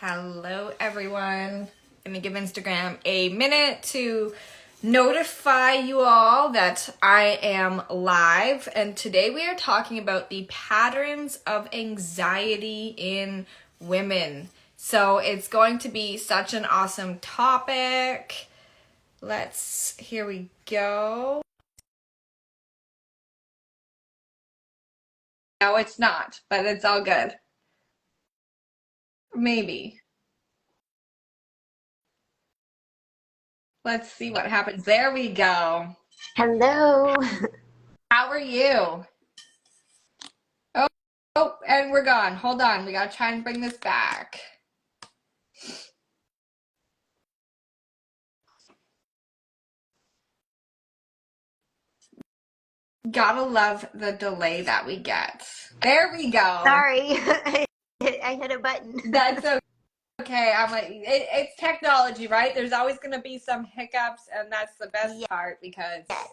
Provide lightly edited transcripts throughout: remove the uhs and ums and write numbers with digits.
Hello everyone. I'm gonna give Instagram a minute to notify you all that I am live, and today we are talking about the patterns of anxiety in women. So it's going to be such an awesome topic. Here we go. No, it's not, but it's all good. Maybe. Let's see what happens. There we go. Hello. How are you? Oh, and we're gone. Hold on. We gotta try and bring this back. Gotta love the delay that we get. There we go. Sorry, I hit a button. That's okay. I'm like, it's technology, right? There's always gonna be some hiccups, and that's the best part because Yes,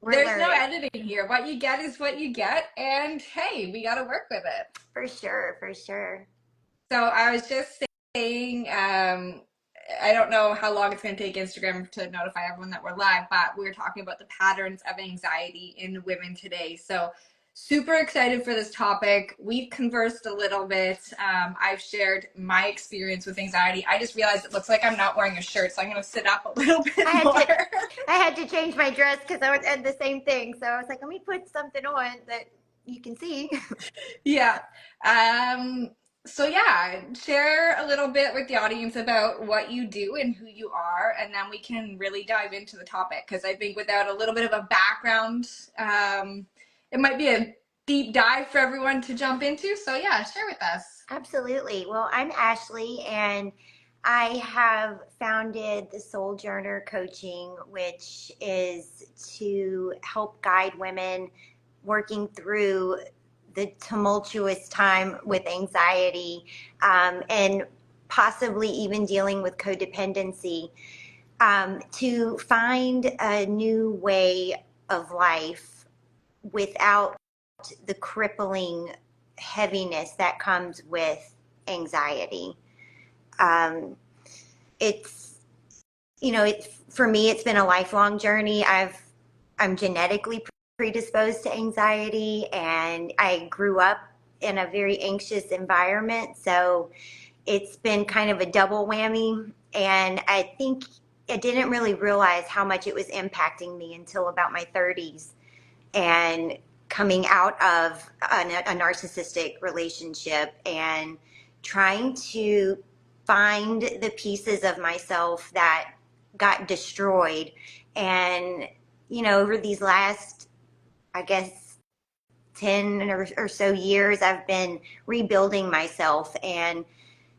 we're there's no learning. editing here. What you get is what you get, and hey, we gotta work with it. For sure, for sure. So I was just saying, I don't know how long it's going to take Instagram to notify everyone that we're live, but we're talking about the patterns of anxiety in women today. So super excited for this topic. We've conversed a little bit. I've shared my experience with anxiety. I just realized it looks like I'm not wearing a shirt, so I'm going to sit up a little bit more. I had to change my dress because I was at the same thing. So I was like, let me put something on that you can see. Yeah. So yeah, share a little bit with the audience about what you do and who you are, and then we can really dive into the topic because I think without a little bit of a background, it might be a deep dive for everyone to jump into. So yeah, share with us. Absolutely. Well, I'm Ashley, and I have founded the Souljourner Coaching, which is to help guide women working through the tumultuous time with anxiety, and possibly even dealing with codependency, to find a new way of life without the crippling heaviness that comes with anxiety. Um, it's, for me, it's been a lifelong journey. I'm genetically predisposed to anxiety, and I grew up in a very anxious environment. So it's been kind of a double whammy. And I think I didn't really realize how much it was impacting me until about my 30s, and coming out of a narcissistic relationship and trying to find the pieces of myself that got destroyed. And, over these last, I guess, 10 or so years, I've been rebuilding myself and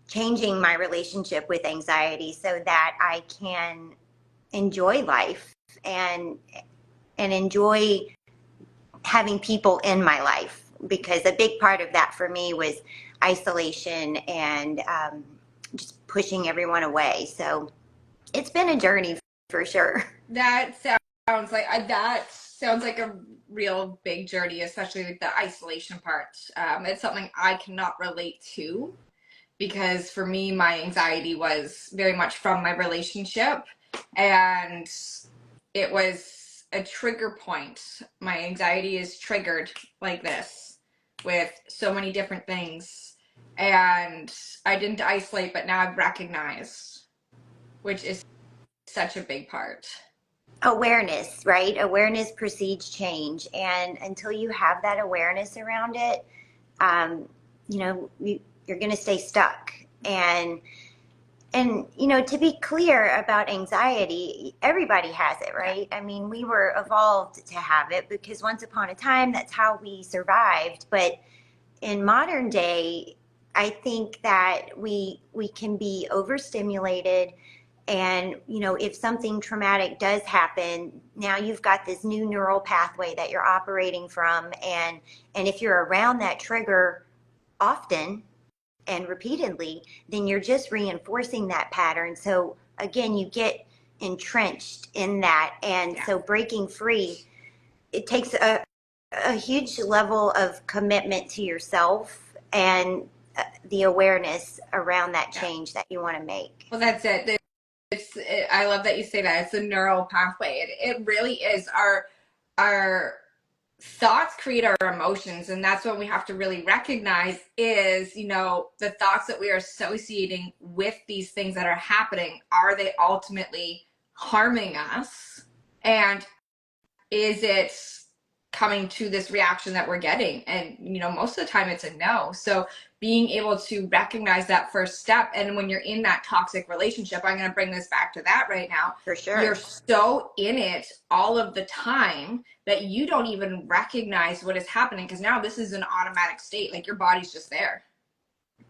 changing my relationship with anxiety so that I can enjoy life and enjoy having people in my life, because a big part of that for me was isolation and just pushing everyone away. So it's been a journey for sure. That sounds like a real big journey, especially like the isolation part. It's something I cannot relate to because for me, my anxiety was very much from my relationship, and it was a trigger point. My anxiety is triggered like this with so many different things, and I didn't isolate, but now I've recognized, which is such a big part. Awareness, right? Awareness precedes change. And until you have that awareness around it, um, you're going to stay stuck. And to be clear about anxiety, everybody has it, right? I mean, we were evolved to have it because once upon a time, that's how we survived. But in modern day, I think that we can be overstimulated. And, if something traumatic does happen, now you've got this new neural pathway that you're operating from. And if you're around that trigger often and repeatedly, then you're just reinforcing that pattern. So again, you get entrenched in that. And so breaking free, it takes a huge level of commitment to yourself and the awareness around that Yeah. change that you want to make. Well, that's it. I love that you say that. It's a neural pathway. It really is. Our thoughts create our emotions, and that's what we have to really recognize is, the thoughts that we are associating with these things that are happening, are they ultimately harming us? And is it coming to this reaction that we're getting? And most of the time it's a no. So being able to recognize that first step, and when you're in that toxic relationship, I'm going to bring this back to that right now. For sure. You're so in it all of the time that you don't even recognize what is happening, because now this is an automatic state. Like, your body's just there.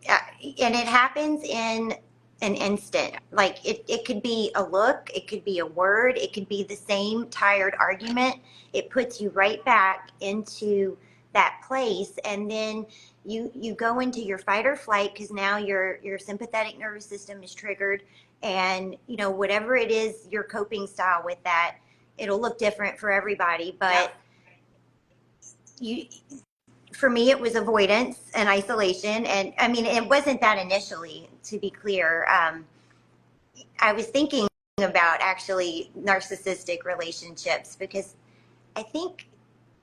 And it happens in an instant. Like it could be a look, it could be a word, it could be the same tired argument. It puts you right back into that place, and then you go into your fight or flight, because now your sympathetic nervous system is triggered, and whatever it is, your coping style with that, it'll look different for everybody, but you for me, it was avoidance and isolation. And I mean, it wasn't that initially, to be clear. I was thinking about actually narcissistic relationships, because I think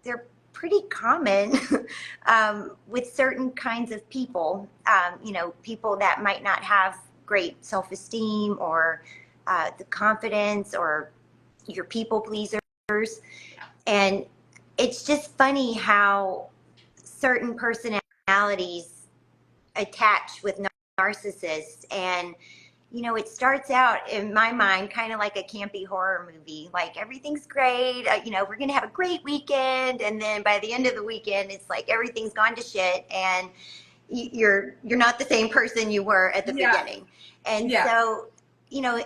they're pretty common with certain kinds of people, people that might not have great self-esteem, or the confidence, or your people pleasers. And it's just funny how certain personalities attach with narcissists. And it starts out in my mind kind of like a campy horror movie. Like, everything's great, we're gonna have a great weekend, and then by the end of the weekend, it's like everything's gone to shit, and you're not the same person you were at the beginning. And so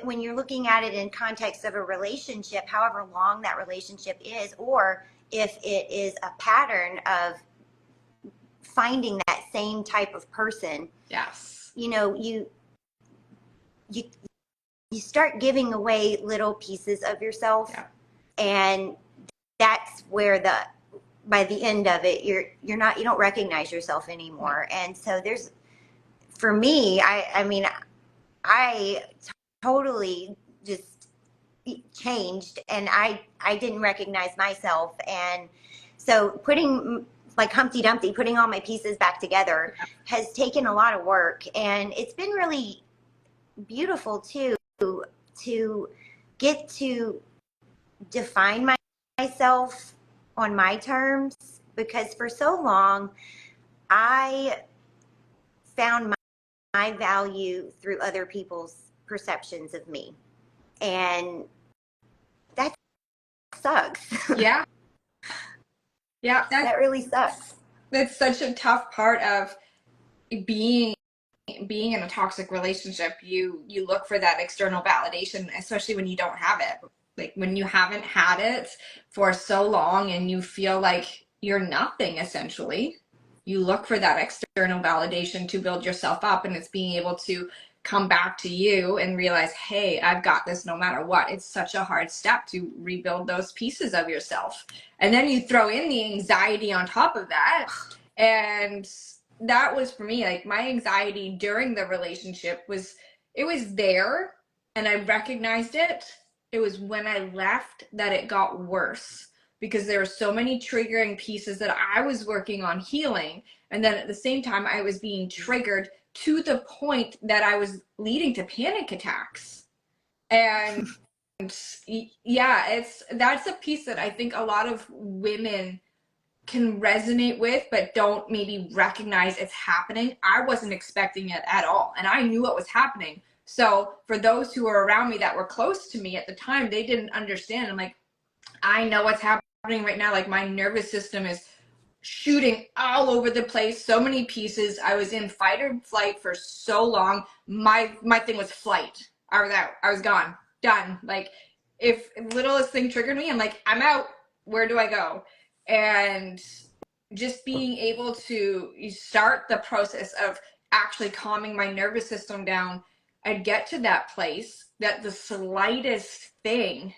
when you're looking at it in context of a relationship, however long that relationship is, or if it is a pattern of finding that same type of person, you start giving away little pieces of yourself. And that's where by the end of it, you don't recognize yourself anymore. And so for me, I totally just changed, and I didn't recognize myself. And so putting, like Humpty Dumpty, putting all my pieces back together has taken a lot of work, and it's been really beautiful too, to get to define myself on my terms, because for so long I found my value through other people's perceptions of me, and that sucks. Yeah. That really sucks. That's such a tough part of being in a toxic relationship. You look for that external validation, especially when you don't have it. Like, when you haven't had it for so long and you feel like you're nothing, essentially, you look for that external validation to build yourself up. And it's being able to come back to you and realize, hey, I've got this no matter what. It's such a hard step to rebuild those pieces of yourself. And then you throw in the anxiety on top of that. And that was, for me, like, my anxiety during the relationship was there, and I recognized it. It was when I left that it got worse, because there were so many triggering pieces that I was working on healing. And then at the same time, I was being triggered to the point that I was leading to panic attacks. And that's a piece that I think a lot of women can resonate with, but don't maybe recognize it's happening. I wasn't expecting it at all, and I knew what was happening. So for those who were around me that were close to me at the time, they didn't understand. I'm like, I know what's happening right now. Like, my nervous system is shooting all over the place, so many pieces. I was in fight or flight for so long. My thing was flight. I was out. I was gone. Done. Like, if littlest thing triggered me, I'm like, I'm out. Where do I go? And just being able to start the process of actually calming my nervous system down, I'd get to that place that the slightest thing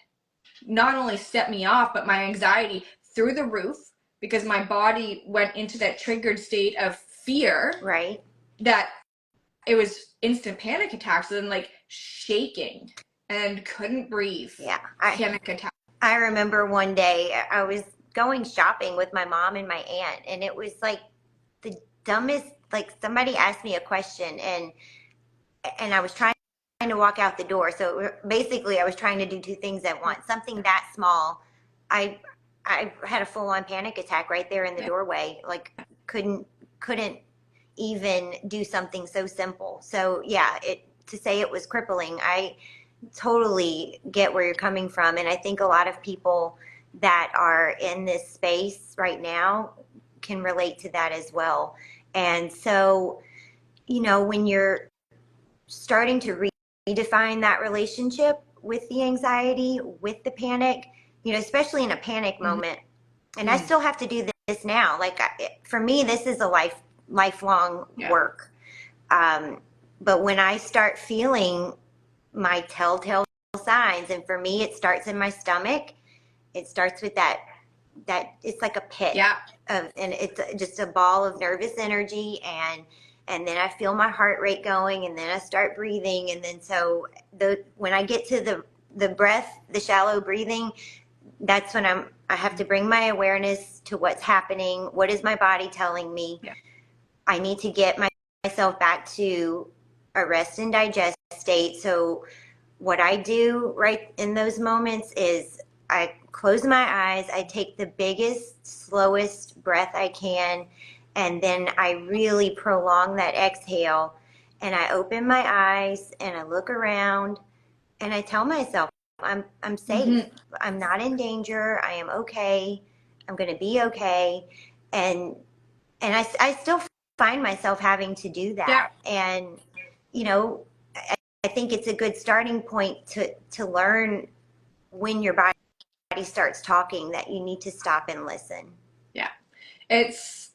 not only set me off, but my anxiety through the roof, because my body went into that triggered state of fear. Right. that it was instant panic attacks and like shaking and couldn't breathe. Yeah. Panic attack. I remember one day I was going shopping with my mom and my aunt, and it was like the dumbest, like somebody asked me a question, and I was trying to walk out the door. So basically I was trying to do two things at once. Something that small. I I had a full on panic attack right there in the doorway. Like couldn't even do something so simple. So yeah, it to say it was crippling. I totally get where you're coming from, and I think a lot of people that are in this space right now can relate to that as well. And so, when you're starting to redefine that relationship with the anxiety, with the panic, especially in a panic moment. And I still have to do this now. Like for me, this is a lifelong work. But when I start feeling my telltale signs, and for me, it starts in my stomach. It starts with that it's like a pit and it's just a ball of nervous energy, and then I feel my heart rate going, and then I start breathing, and then so when I get to the breath, the shallow breathing, that's when I have to bring my awareness to what's happening. What is my body telling me? I need to get myself back to a rest and digest state. So what I do right in those moments is I close my eyes, I take the biggest, slowest breath I can, and then I really prolong that exhale, and I open my eyes and I look around, and I tell myself I'm safe. I'm not in danger. I am okay. I'm going to be okay. And I still find myself having to do that. And I think it's a good starting point to learn when your body starts talking that you need to stop and listen. Yeah. It's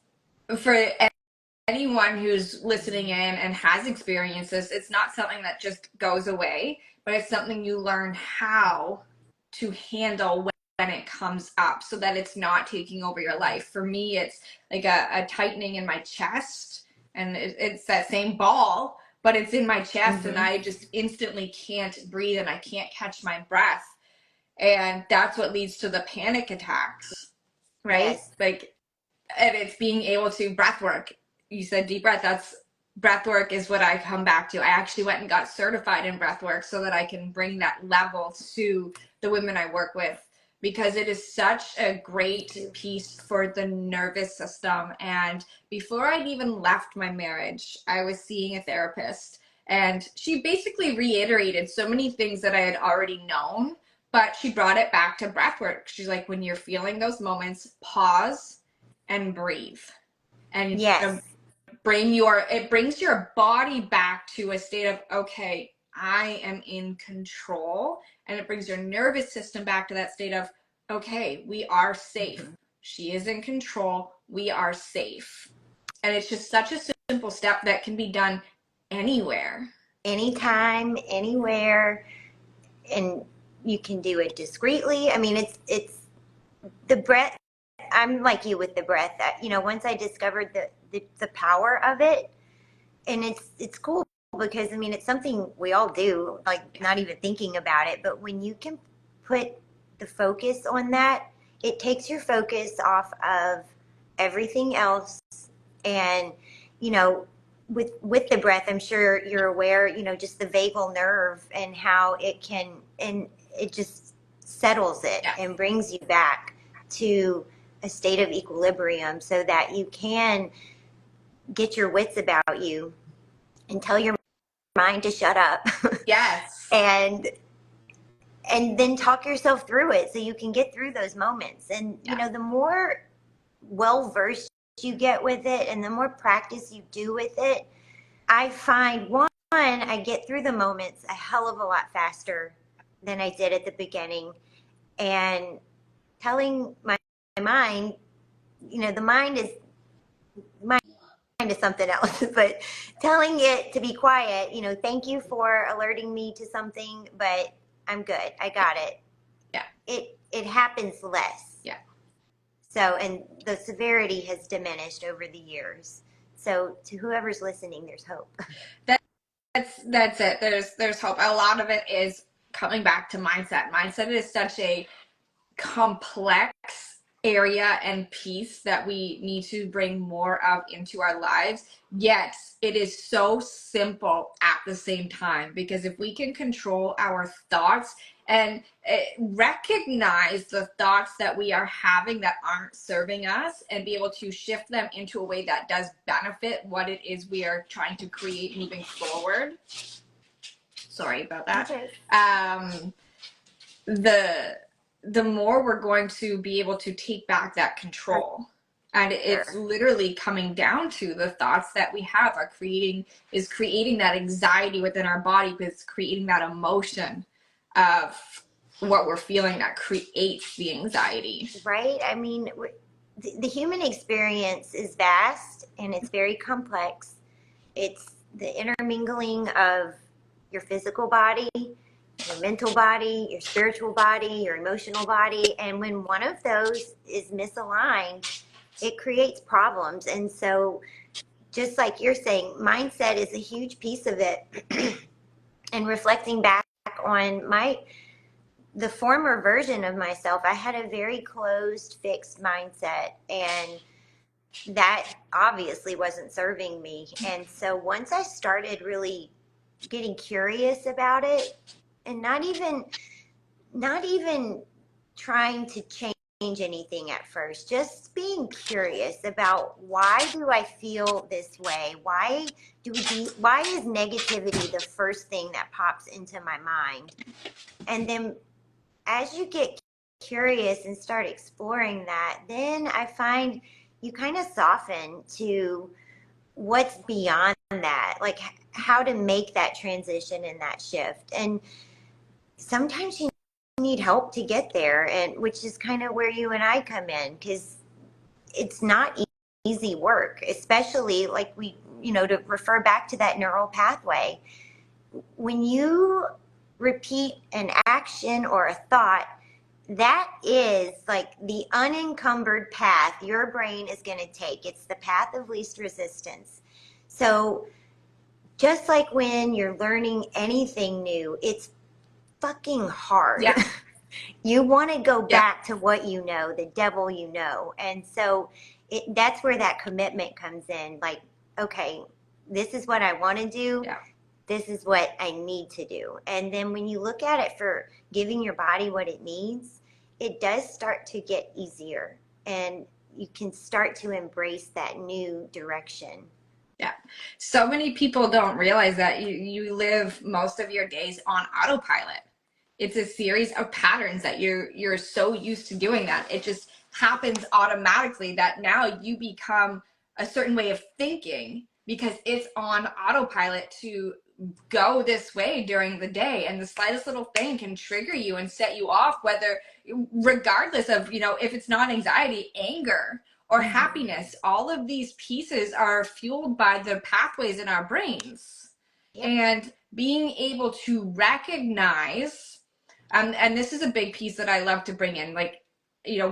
for anyone who's listening in and has experienced this, it's not something that just goes away, but it's something you learn how to handle when it comes up so that it's not taking over your life. For me, it's like a tightening in my chest, and it's that same ball, but it's in my chest, and I just instantly can't breathe and I can't catch my breath. And that's what leads to the panic attacks, right? Yes. Like, and it's being able to breath work. You said deep breath. That's breath work is what I come back to. I actually went and got certified in breath work so that I can bring that level to the women I work with, because it is such a great piece for the nervous system. And before I'd even left my marriage, I was seeing a therapist, and she basically reiterated so many things that I had already known, but she brought it back to breath work. She's like, when you're feeling those moments, pause and breathe, and Yes. it brings your body back to a state of, okay, I am in control, and it brings your nervous system back to that state of, okay, we are safe. She is in control, we are safe. And it's just such a simple step that can be done anywhere, Anytime, anywhere, and you can do it discreetly. I mean, it's the breath. I'm like you with the breath. Once I discovered the power of it, and it's cool because I mean it's something we all do, like not even thinking about it. But when you can put the focus on that, it takes your focus off of everything else. And with the breath, I'm sure you're aware, just the vagal nerve and how it just settles it and brings you back to a state of equilibrium so that you can get your wits about you and tell your mind to shut up. Yes. and then talk yourself through it so you can get through those moments. And the more well versed you get with it and the more practice you do with it, I find one, I get through the moments a hell of a lot faster than I did at the beginning. And telling my mind, the mind is something else, but telling it to be quiet, thank you for alerting me to something, but I'm good. I got it. Yeah. It happens less. Yeah. So, and the severity has diminished over the years. So to whoever's listening, there's hope. That's it. There's hope. A lot of it is coming back to mindset. Mindset is such a complex area and piece that we need to bring more of into our lives. Yet it is so simple at the same time, because if we can control our thoughts and recognize the thoughts that we are having that aren't serving us and be able to shift them into a way that does benefit what it is we are trying to create moving forward. Sorry about that. Okay. The more we're going to be able to take back that control. And it's literally coming down to the thoughts that we have are creating that anxiety within our body, because it's creating that emotion of what we're feeling that creates the anxiety. Right? I mean, the human experience is vast and it's very complex. It's the intermingling of your physical body, your mental body, your spiritual body, your emotional body. And when one of those is misaligned, it creates problems. And so, just like you're saying, mindset is a huge piece of it. And reflecting back on the former version of myself, I had a very closed, fixed mindset, and that obviously wasn't serving me. And so once I started really getting curious about it, and not even trying to change anything at first, just being curious about, why do I feel this way? Why is negativity the first thing that pops into my mind? And then as you get curious and start exploring that, then I find you kind of soften to what's beyond that, like how to make that transition and that shift. And sometimes you need help to get there, and which is kind of where you and I come in, because it's not easy work, especially like to refer back to that neural pathway. When you repeat an action or a thought, that is like the unencumbered path your brain is going to take. It's the path of least resistance. So just like when you're learning anything new, it's fucking hard. Yeah. You want to go back to what you know, the devil you know. And so that's where that commitment comes in. Like, okay, this is what I want to do. Yeah. This is what I need to do. And then when you look at it for giving your body what it needs, it does start to get easier, and you can start to embrace that new direction. Yeah. So many people don't realize that you live most of your days on autopilot. It's a series of patterns that you're so used to doing that it just happens automatically, that now you become a certain way of thinking because it's on autopilot to go this way during the day, and the slightest little thing can trigger you and set you off, whether regardless of if it's not anxiety, anger or happiness. All of these pieces are fueled by the pathways in our brains. Yep. And being able to recognize, and this is a big piece that I love to bring in, like,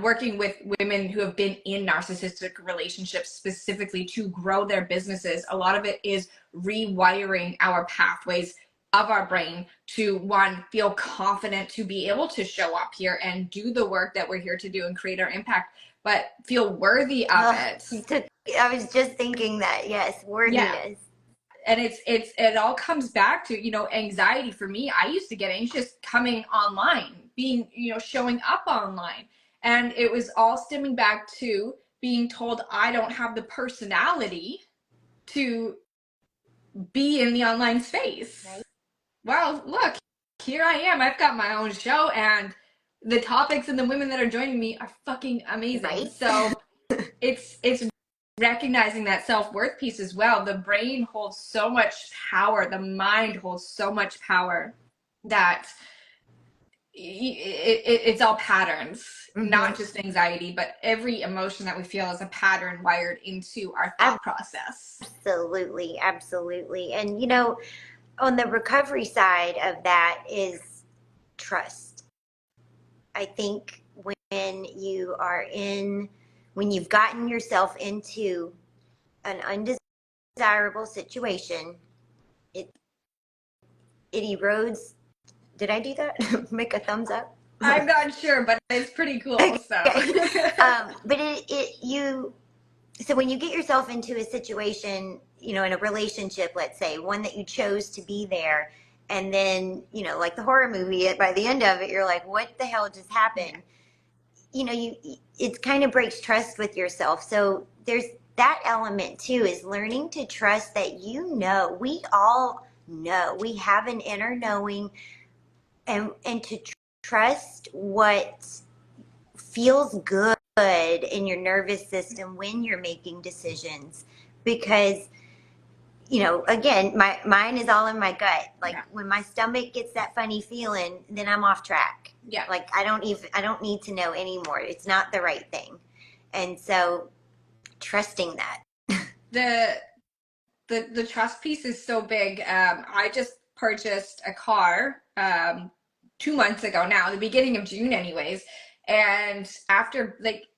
working with women who have been in narcissistic relationships specifically to grow their businesses. A lot of it is rewiring our pathways of our brain to, one, feel confident to be able to show up here and do the work that we're here to do and create our impact, but feel worthy of it. I was just thinking that, yes, worthiness. Yeah. And it all comes back to, anxiety. For me, I used to get anxious coming online, being, showing up online. And it was all stemming back to being told I don't have the personality to be in the online space. Right. Well, look, here I am. I've got my own show, and the topics and the women that are joining me are fucking amazing. Right? So it's recognizing that self-worth piece as well. The brain holds so much power. The mind holds so much power that it's all patterns, not just anxiety, but every emotion that we feel is a pattern wired into our thought process. Absolutely. Absolutely. And, on the recovery side of that is trust. I think when you've gotten yourself into an undesirable situation, it erodes. Did I do that? Make a thumbs up. I'm not sure, but it's pretty cool. So, Okay. But so when you get yourself into a situation, in a relationship, let's say one that you chose to be there, and then, like the horror movie, by the end of it, you're like, what the hell just happened? It kind of breaks trust with yourself. So there's that element too, is learning to trust that, we all know, we have an inner knowing, and to trust what feels good in your nervous system when you're making decisions. Because again, mine is all in my gut. Like, yeah. when my stomach gets that funny feeling, then I'm off track. Yeah. Like, I don't need to know anymore. It's not the right thing. And so trusting that. The trust piece is so big. I just purchased a car 2 months ago now, the beginning of June anyways. And after, like,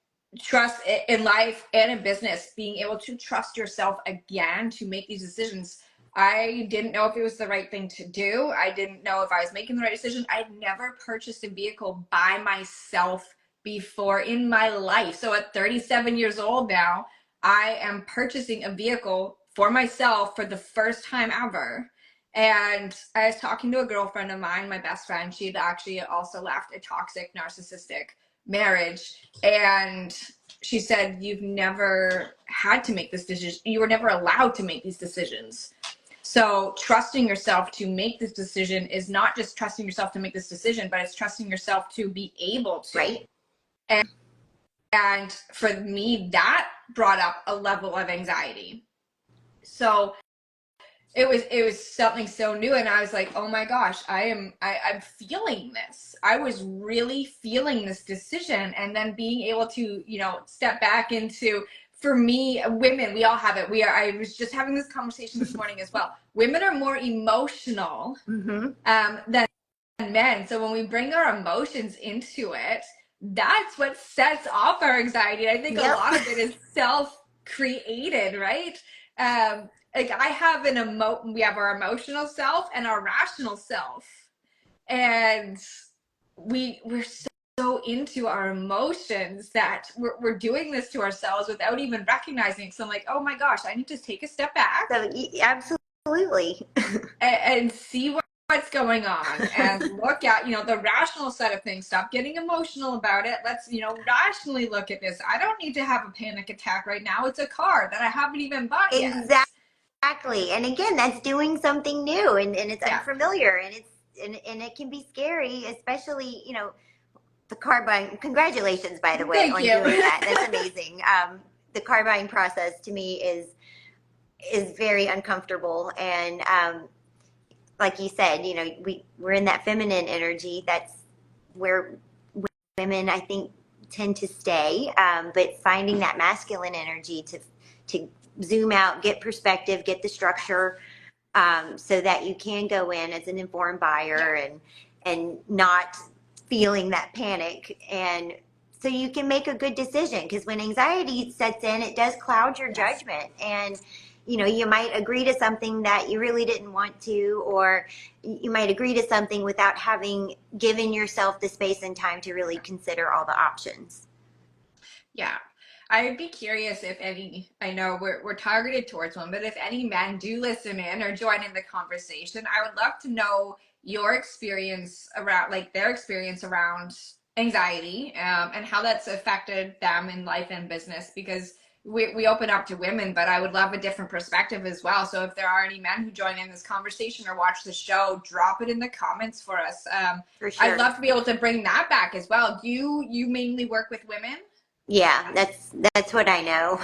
trust in life and in business, being able to trust yourself again to make these decisions. I didn't know if it was the right thing to do. I didn't know if I was making the right decision. I'd never purchased a vehicle by myself before in my life. So at 37 years old now, I am purchasing a vehicle for myself for the first time ever. And I was talking to a girlfriend of mine, my best friend. She had actually also left a toxic, narcissistic marriage. And she said, you've never had to make this decision. You were never allowed to make these decisions. So trusting yourself to make this decision is not just trusting yourself to make this decision, but it's trusting yourself to be able to. Right. And for me, that brought up a level of anxiety. So it was something so new, and I was like, oh my gosh, I'm feeling this. I was really feeling this decision, and then being able to, step back into, for me, women, we all have it. I was just having this conversation this morning as well. Women are more emotional than men. So when we bring our emotions into it, that's what sets off our anxiety. And I think a lot of it is self-created, right? Like, I have we have our emotional self and our rational self, and we're so into our emotions that we're doing this to ourselves without even recognizing. So I'm like, oh my gosh, I need to take a step back. So absolutely. and see what's going on, and look at, the rational side of things. Stop getting emotional about it. Let's, rationally look at this. I don't need to have a panic attack right now. It's a car that I haven't even bought yet. Exactly. And again, that's doing something new, and it's unfamiliar, and it can be scary, especially, the car buying. Congratulations, by the way, on doing that. That's amazing. The car buying process to me is very uncomfortable, and like you said, we're in that feminine energy. That's where women, I think, tend to stay. But finding that masculine energy to zoom out, get perspective, get the structure, so that you can go in as an informed buyer, and not feeling that panic, and so you can make a good decision. Because when anxiety sets in, it does cloud your judgment, and you might agree to something that you really didn't want to, or you might agree to something without having given yourself the space and time to really consider all the options. Yeah. I'd be curious if any, I know we're targeted towards one, but if any men do listen in or join in the conversation, I would love to know your experience around, like, their experience around anxiety, and how that's affected them in life and business, because we open up to women, but I would love a different perspective as well. So if there are any men who join in this conversation or watch the show, drop it in the comments for us. For sure. I'd love to be able to bring that back as well. Do you mainly work with women? Yeah, that's what I know.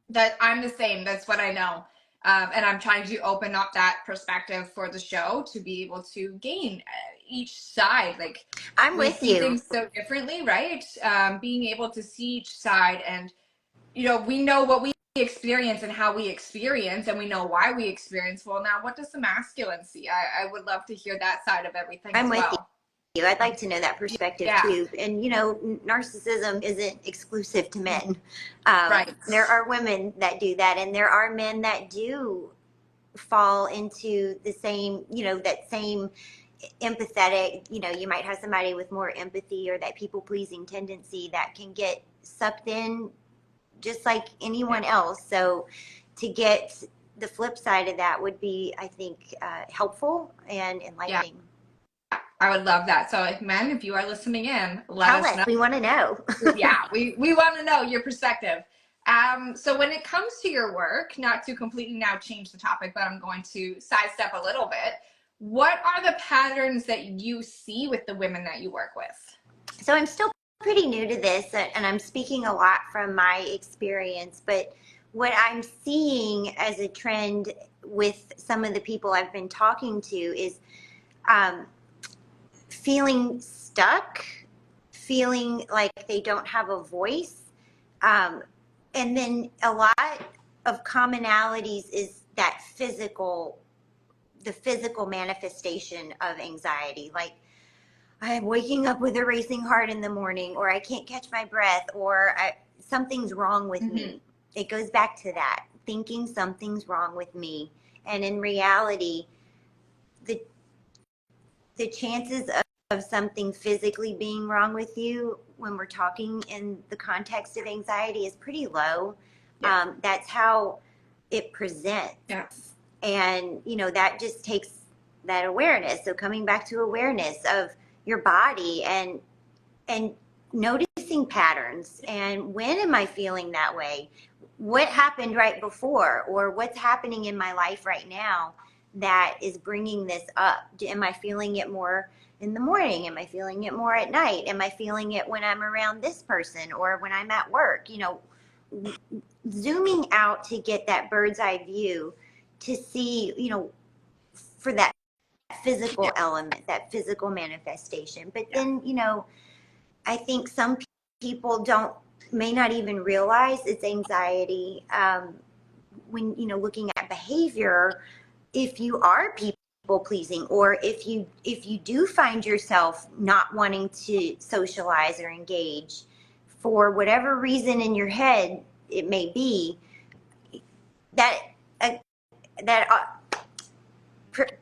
That I'm the same. That's what I know. And I'm trying to open up that perspective for the show to be able to gain each side. Like, I'm with you. Things so differently, right? Being able to see each side, and we know what we experience and how we experience, and we know why we experience. Well, now what does the masculine see? I would love to hear that side of everything as well. I'd like to know that perspective Yeah, too. And narcissism isn't exclusive to men. right. There are women that do that, and there are men that do fall into the same, that same empathetic. You might have somebody with more empathy or that people pleasing tendency that can get sucked in just like anyone else. So to get the flip side of that would be, I think, helpful and Yeah, enlightening. I would love that. So, men, if you are listening in, let Tell us us. know. We want to know. Yeah, we want to know your perspective. So when it comes to your work, not to completely now change the topic, but I'm going to sidestep a little bit. What are the patterns that you see with the women that you work with? So I'm still pretty new to this, and I'm speaking a lot from my experience, but what I'm seeing as a trend with some of the people I've been talking to is um, feeling stuck, feeling like they don't have a voice. Um, and then a lot of commonalities is that the physical manifestation of anxiety. Like, I'm waking up with a racing heart in the morning, or I can't catch my breath, or something's wrong with Mm-hmm. me. It goes back to that, thinking something's wrong with me. And in reality, the the chances of something physically being wrong with you when we're talking in the context of anxiety is pretty low. Yeah. That's how it presents. Yeah. And, that just takes that awareness. So coming back to awareness of your body and noticing patterns and when am I feeling that way? What happened right before, or what's happening in my life right now that is bringing this up? Am I feeling it more in the morning? Am I feeling it more at night? Am I feeling it when I'm around this person or when I'm at work? Zooming out to get that bird's eye view to see, for that physical element, that physical manifestation. But Yeah. then, I think some people may not even realize it's anxiety. When looking at behavior, if you are people pleasing, or if you do find yourself not wanting to socialize or engage for whatever reason in your head it may be, that uh,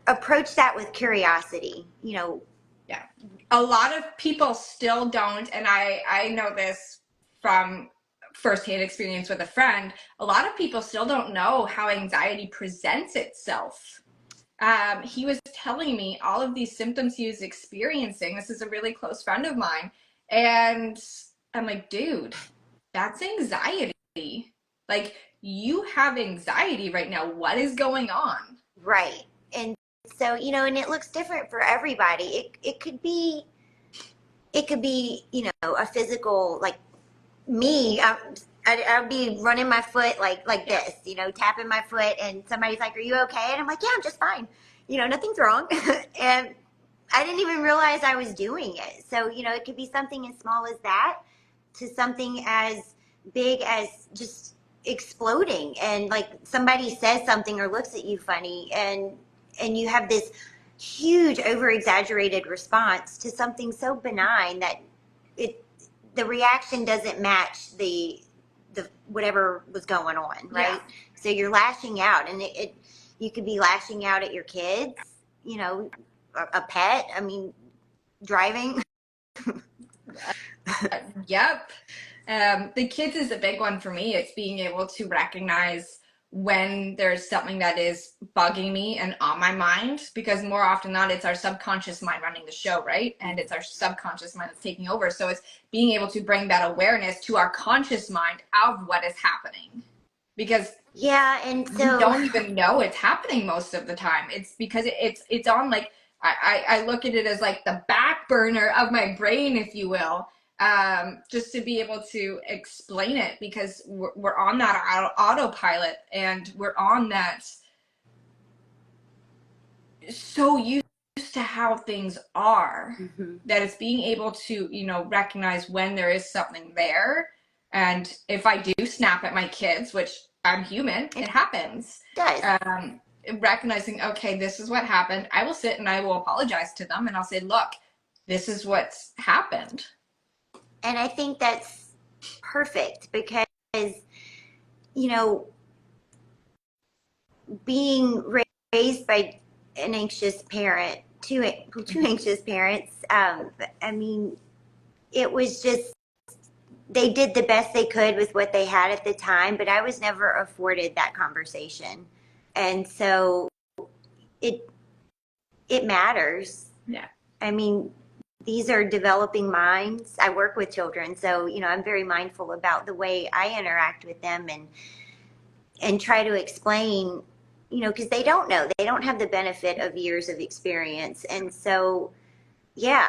approach that with curiosity. Yeah. A lot of people still don't, and I know this from firsthand experience with a friend. A lot of people still don't know how anxiety presents itself. He was telling me all of these symptoms he was experiencing. This is a really close friend of mine. And I'm like, dude, that's anxiety. Like, you have anxiety right now. What is going on? Right. And so, and it looks different for everybody. It could be, a physical, like me. I'd be running my foot like Yeah. this, tapping my foot, and somebody's like, "Are you okay?" And I'm like, "Yeah, I'm just fine. Nothing's wrong." And I didn't even realize I was doing it. So, it could be something as small as that to something as big as just exploding, and like somebody says something or looks at you funny, and you have this huge over exaggerated response to something so benign that it the reaction doesn't match the whatever was going on, Yeah. right? So you're lashing out, and you could be lashing out at your kids, a pet. I mean, driving. Yep. The kids is a big one for me. It's being able to recognize when there's something that is bugging me and on my mind, because more often than not, it's our subconscious mind running the show, right? And it's our subconscious mind that's taking over. So it's being able to bring that awareness to our conscious mind of what is happening. Because Yeah, and we so don't even know it's happening most of the time. It's because it's on, like, I look at it as like the back burner of my brain, if you will, just to be able to explain it, because we're on that autopilot, and we're on that, so used to how things are, Mhm. that it's being able to recognize when there is something there. And if I do snap at my kids, which I'm human, it happens, does. um, recognizing, okay, this is what happened. I will sit and I will apologize to them, and I'll say, look, this is what's happened. And I think that's perfect because, you know, being raised by an anxious parent, two anxious parents, I mean, it was just, they did the best they could with what they had at the time, but I was never afforded that conversation. And so it it matters. Yeah. I mean, these are developing minds. I work with children, so I'm very mindful about the way I interact with them and try to explain, because they don't know. They don't have the benefit of years of experience. And so, yeah,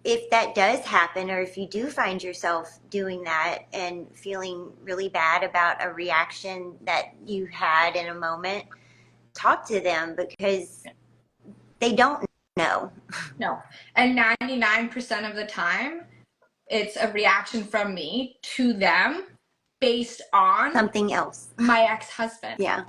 if that does happen, or if you do find yourself doing that and feeling really bad about a reaction that you had in a moment, talk to them because they don't know. No. And 99% of the time, it's a reaction from me to them based on Something else. my ex-husband. Yeah.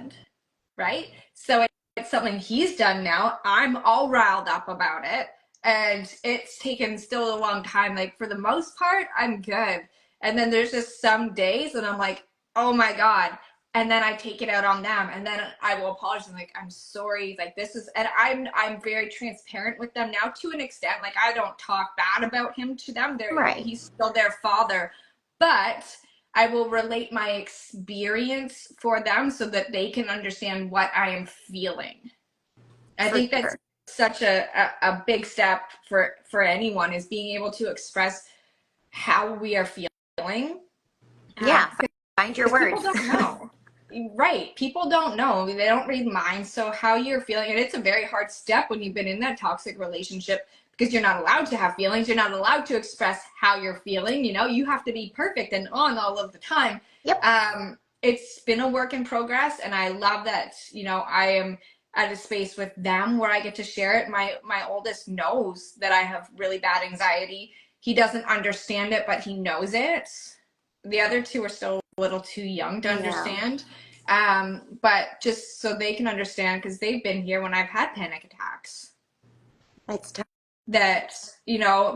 Right? So it's something he's done now. I'm all riled up about it. And it's taken still a long time. Like, for the most part, I'm good. And then there's just some days and I'm like, oh my God. And then I take it out on them, and then I will apologize. I'm like, I'm sorry. Like, this is, and I'm very transparent with them now to an extent. Like, I don't talk bad about him to them. Right. He's still their father. But I will relate my experience for them so that they can understand what I am feeling. I think that's such a big step for anyone, is being able to express how we are feeling. Yeah, find your words. People don't know. Right. People don't know. They don't read minds. So how you're feeling, and it's a very hard step when you've been in that toxic relationship, because you're not allowed to have feelings. You're not allowed to express how you're feeling. You have to be perfect and on all of the time. Yep. It's been a work in progress, and I love that, I am at a space with them where I get to share it. My oldest knows that I have really bad anxiety. He doesn't understand it, but he knows it. The other two are still a little too young to understand. But just so they can understand, because they've been here when I've had panic attacks. That's tough. That,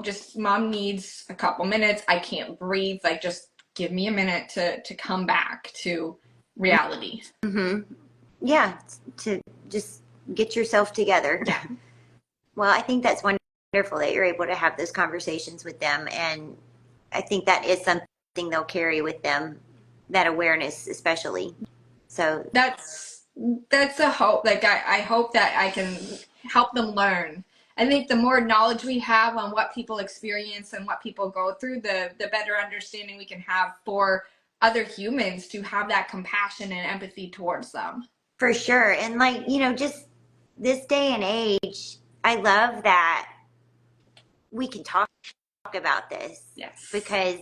just mom needs a couple minutes. I can't breathe. Like, just give me a minute to come back to reality. Mm-hmm. Yeah, to just get yourself together. Yeah. Well, I think that's wonderful that you're able to have those conversations with them. And I think that is something they'll carry with them, that awareness especially. So that's a hope. Like, I hope that I can help them learn. I think the more knowledge we have on what people experience and what people go through, the better understanding we can have for other humans, to have that compassion and empathy towards them. for sure. And like, just this day and age, I love that we can talk about this. Yes. Because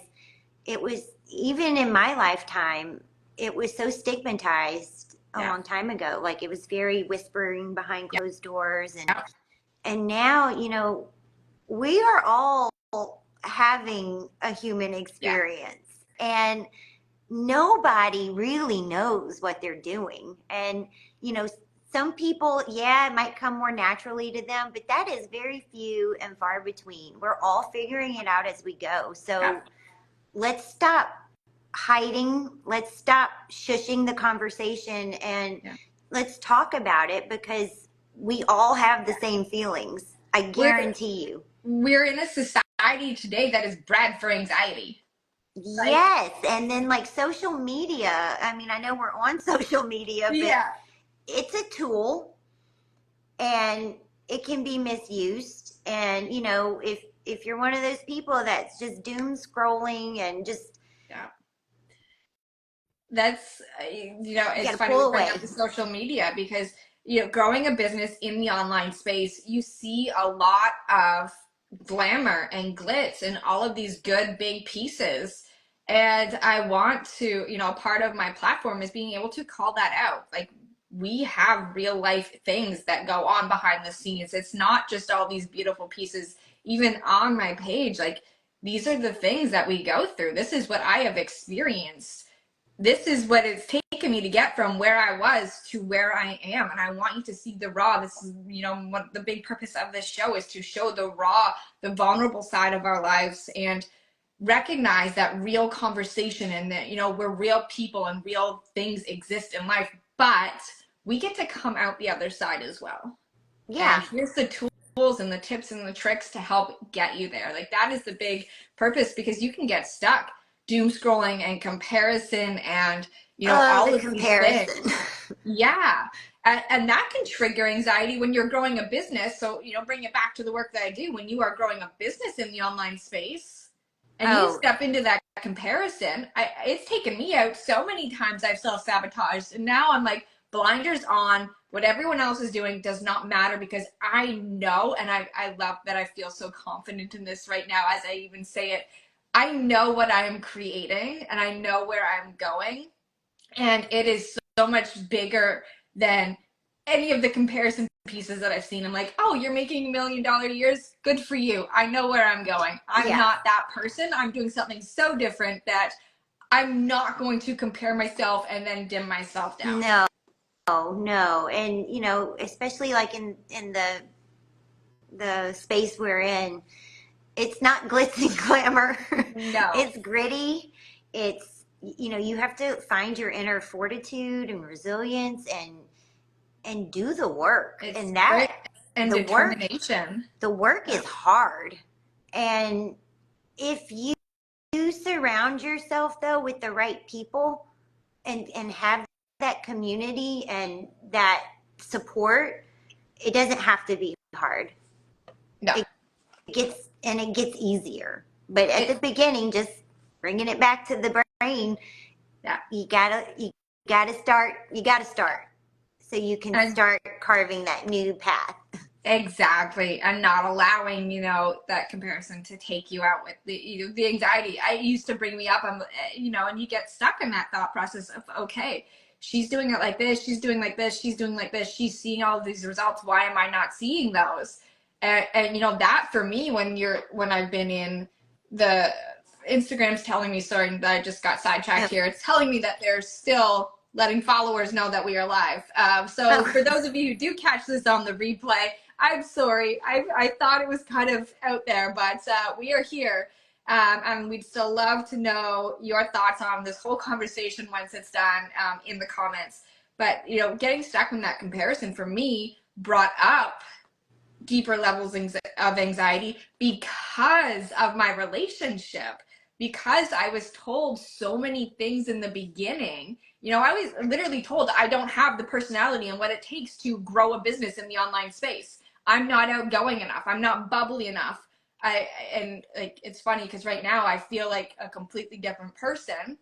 it was, even in my lifetime, it was so stigmatized a long time ago. Like, it was very whispering behind closed doors. And now, we are all having a human experience. And nobody really knows what they're doing. And, some people, it might come more naturally to them, but that is very few and far between. We're all figuring it out as we go. So let's stop hiding. Let's stop shushing the conversation, and let's talk about it, because we all have the same feelings. I guarantee you. We're in a society today that is bred for anxiety. Yes. And then, like, social media. I mean, I know we're on social media, but it's a tool and it can be misused. And, if you're one of those people that's just doom scrolling and just, that's, it's funny pull we bring away. up the social media, because growing a business in the online space, you see a lot of glamour and glitz and all of these good big pieces. And I want to, part of my platform is being able to call that out. Like, we have real life things that go on behind the scenes. It's not just all these beautiful pieces. Even on my page, like, these are the things that we go through. This is what I have experienced. this is what it's taken me to get from where I was to where I am. And I want you to see the raw. This is, what the big purpose of this show is, to show the raw, the vulnerable side of our lives, and recognize that real conversation, and that, we're real people and real things exist in life, but we get to come out the other side as well. Yeah. And here's the tools and the tips and the tricks to help get you there. Like, that is the big purpose, because you can get stuck doom scrolling and comparison and, Oh, all the of these things. comparison. Yeah. And that can trigger anxiety when you're growing a business. So, bring it back to the work that I do. When you are growing a business in the online space and you Oh, step into that comparison, it's taken me out so many times. I've self-sabotaged, and now I'm like, blinders on. What everyone else is doing does not matter, because I know, and I love that I feel so confident in this right now as I even say it. I know what I am creating, and I know where I'm going, and it is so much bigger than any of the comparison pieces that I've seen. I'm like, oh, you're making $1 million years, good for you. I know where I'm going. I'm yeah. not that person. I'm doing something so different that I'm not going to compare myself and then dim myself down. No, no. And, especially like in the space we're in, it's not glitz and glamour. No. It's gritty. It's, you have to find your inner fortitude and resilience and do the work. It's And grit that and the work determination. the work is hard. And if you surround yourself though with the right people and have that community and that support, it doesn't have to be hard. No. It gets easier. But at the beginning, just bringing it back to the brain, Yeah. you gotta start so you can start carving that new path. Exactly. And not allowing, that comparison to take you out with the anxiety. I used to bring me up, and you get stuck in that thought process of, okay, she's doing it like this, she's doing like this, she's doing like this, she's seeing all of these results. Why am I not seeing those? And that for me, when I've been in the Instagram's telling me, sorry, that I just got sidetracked here. It's telling me that they're still letting followers know that we are live. So for those of you who do catch this on the replay, I'm sorry. I thought it was kind of out there, but we are here. And we'd still love to know your thoughts on this whole conversation once it's done, in the comments. But, getting stuck in that comparison for me brought up deeper levels of anxiety because of my relationship, because I was told so many things in the beginning. I was literally told I don't have the personality and what it takes to grow a business in the online space. I'm not outgoing enough. I'm not bubbly enough. And like, it's funny because right now I feel like a completely different person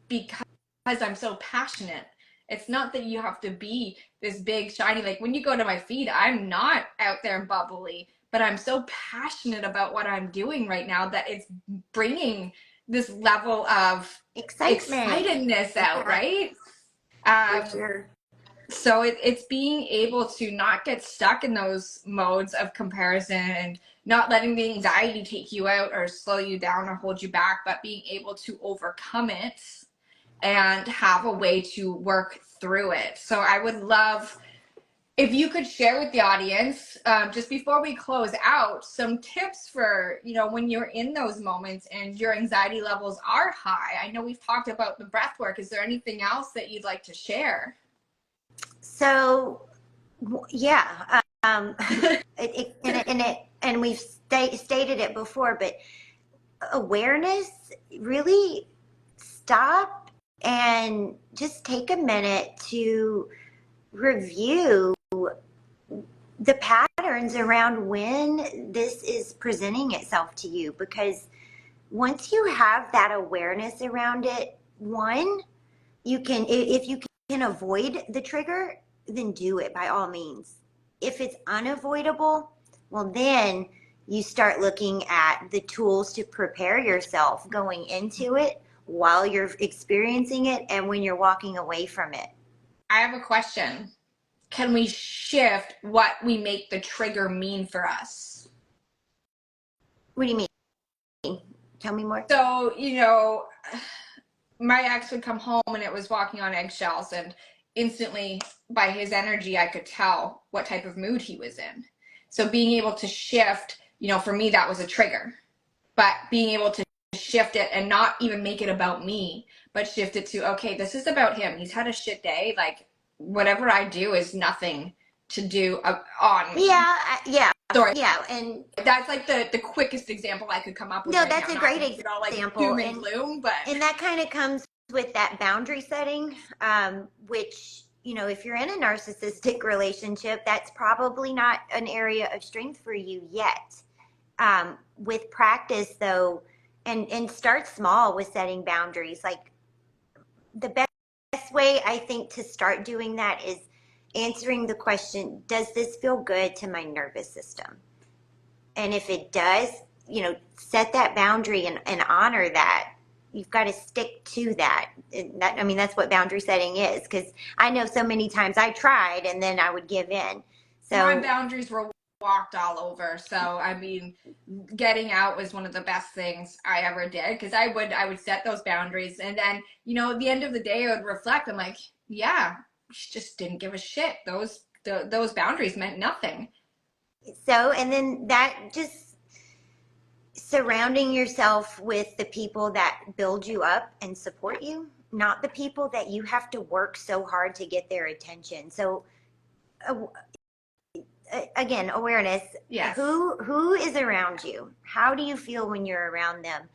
because I'm so passionate. It's not that you have to be this big shiny, like when you go to my feed, I'm not out there and bubbly, but I'm so passionate about what I'm doing right now that it's bringing this level of excitedness out, right? For sure. So it's being able to not get stuck in those modes of comparison and not letting the anxiety take you out or slow you down or hold you back, but being able to overcome it and have a way to work through it. So I would love if you could share with the audience, just before we close out, some tips for, when you're in those moments and your anxiety levels are high. I know we've talked about the breath work. Is there anything else that you'd like to share? So, yeah, and we've stated it before, but awareness, really stop and just take a minute to review the patterns around when this is presenting itself to you, because once you have that awareness around it, if you can avoid the trigger, then do it by all means. If it's unavoidable, well, then you start looking at the tools to prepare yourself going into it while you're experiencing it and when you're walking away from it. I have a question. Can we shift what we make the trigger mean for us? What do you mean? Tell me more. So, my ex would come home and it was walking on eggshells, and instantly by his energy I could tell what type of mood he was in. So being able to shift, for me that was a trigger. But being able to shift it and not even make it about me, but shift it to, okay, this is about him. He's had a shit day. Like, whatever I do is nothing to do on me. Yeah. Sorry. Yeah. And that's like the quickest example I could come up with. no, right that's now. a great Not all, like, example. doom and gloom, but and that kind of comes with that boundary setting, which, if you're in a narcissistic relationship, that's probably not an area of strength for you yet. With practice, though, and start small with setting boundaries. Like, the best way I think to start doing that is answering the question, does this feel good to my nervous system? And if it does, set that boundary and honor that. You've got to stick to that. That's what boundary setting is. Because I know so many times I tried and then I would give in. So my boundaries were walked all over. So getting out was one of the best things I ever did, because I would set those boundaries, and then at the end of the day I would reflect. I'm like, yeah, she just didn't give a shit. Those boundaries meant nothing. So, and then that just surrounding yourself with the people that build you up and support you, not the people that you have to work so hard to get their attention. So again, awareness. Yes. Who is around you? How do you feel when you're around them?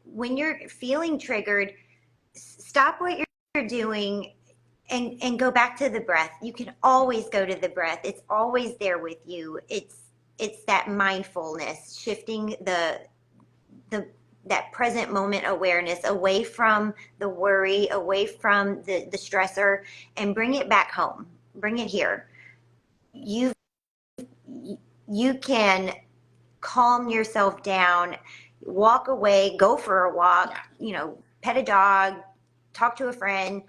When you're feeling triggered, stop what you're doing and go back to the breath. You can always go to the breath. It's always there with you. It's that mindfulness, shifting that present moment awareness away from the worry, away from the stressor, and bring it back home. Bring it here. You can calm yourself down, walk away, go for a walk, pet a dog, talk to a friend.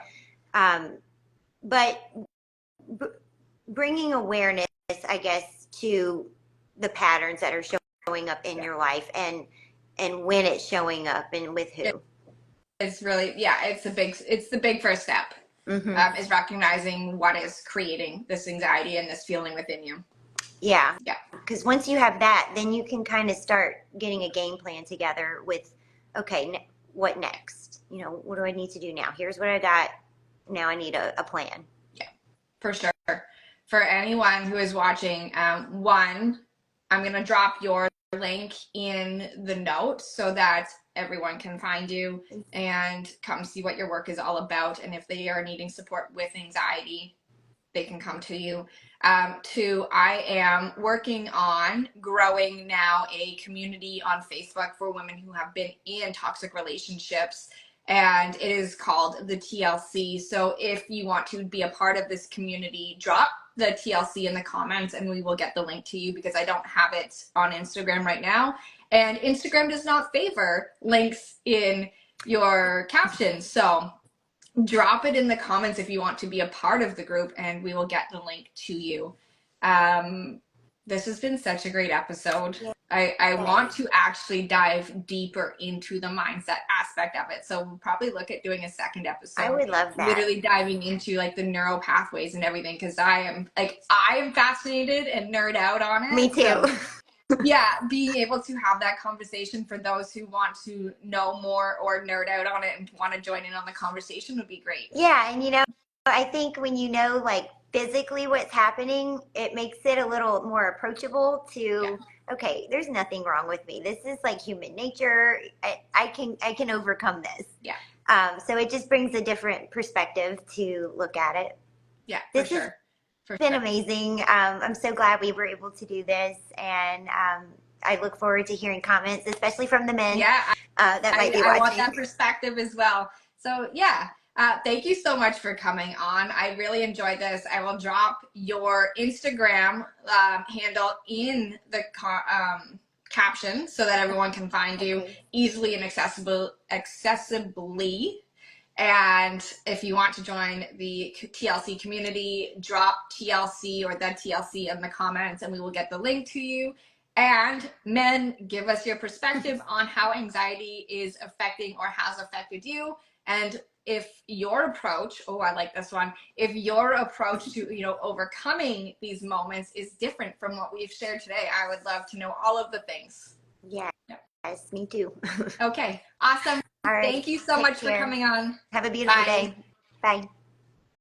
But bringing awareness, I guess, to the patterns that are showing up in your life, and when it's showing up and with who. It's really, it's the big first step. Mm-hmm. Is recognizing what is creating this anxiety and this feeling within you. Yeah. Because once you have that, then you can kind of start getting a game plan together with, okay, what next? What do I need to do now? Here's what I got. Now I need a plan. Yeah, for sure. For anyone who is watching, one, I'm going to drop your link in the notes so that everyone can find you and come see what your work is all about. And if they are needing support with anxiety, they can come to you. Two, I am working on growing now a community on Facebook for women who have been in toxic relationships, and it is called the TLC. So if you want to be a part of this community, drop the TLC in the comments and we will get the link to you, because I don't have it on Instagram right now, and Instagram does not favor links in your captions. So drop it in the comments if you want to be a part of the group, and we will get the link to you. This has been such a great episode. I want to actually dive deeper into the mindset aspect of it. So we'll probably look at doing a second episode. I would love that. Literally diving into like the neural pathways and everything, because I am fascinated and nerd out on it. Me too. So, yeah, being able to have that conversation for those who want to know more or nerd out on it and want to join in on the conversation would be great. Yeah, and I think when like physically what's happening, it makes it a little more approachable to, okay, there's nothing wrong with me. This is like human nature. I can overcome this. Yeah. So it just brings a different perspective to look at it. Yeah, for sure. It's been amazing. I'm so glad we were able to do this, and I look forward to hearing comments, especially from the men. Yeah, that might be watching. I want that perspective as well. So yeah, thank you so much for coming on. I really enjoyed this. I will drop your Instagram handle in the caption so that everyone can find you easily and accessibly. And if you want to join the TLC community, drop TLC or the TLC in the comments and we will get the link to you. And men, give us your perspective on how anxiety is affecting or has affected you. And if your approach, oh, I like this one, if your approach to, overcoming these moments is different from what we've shared today, I would love to know all of the things. Yes, Yep. me too. Okay, awesome. All right. Thank you so Take much for care. coming on. Have a beautiful Bye. day. Bye.